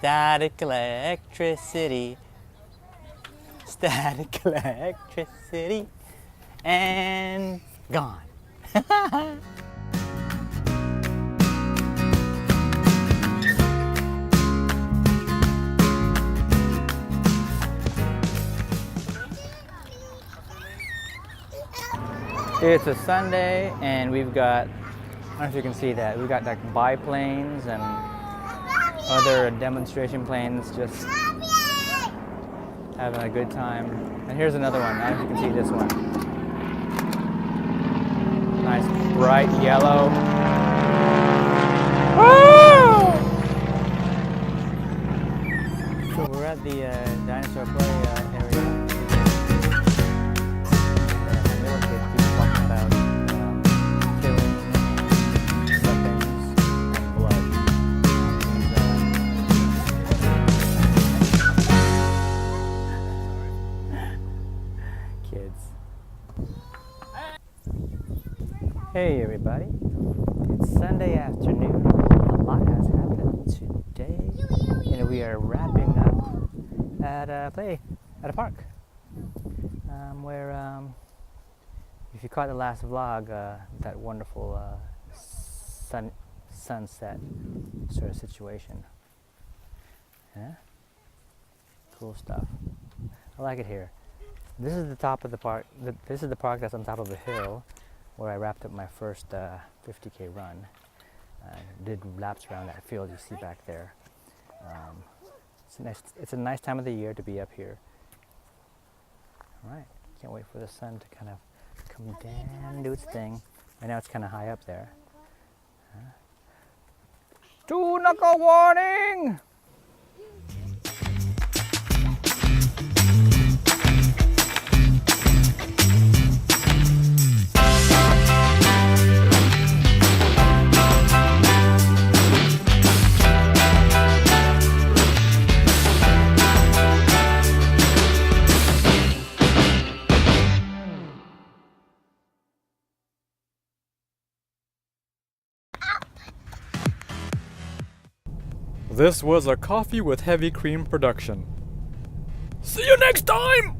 Static electricity. Static electricity. And gone. It's a Sunday and we've got, I don't know if you can see that, we've got like biplanes and other demonstration planes just having a good time. And here's another one, I don't know if you can see this one. Nice bright yellow. So we're at the dinosaur play area. Hey everybody, it's Sunday afternoon. A lot has happened today, and we are wrapping up at a park. Where, if you caught the last vlog, that wonderful sunset sort of situation. Yeah? Cool stuff. I like it here. This is the top of the park. This is the park that's on top of a hill, where I wrapped up my first 50K run. Did laps around that field you see back there. It's a nice time of the year to be up here. All right, can't wait for the sun to kind of come down and do its thing. Right now it's kind of high up there. Two knuckle warning! This was a Coffee with Heavy Cream production. See you next time!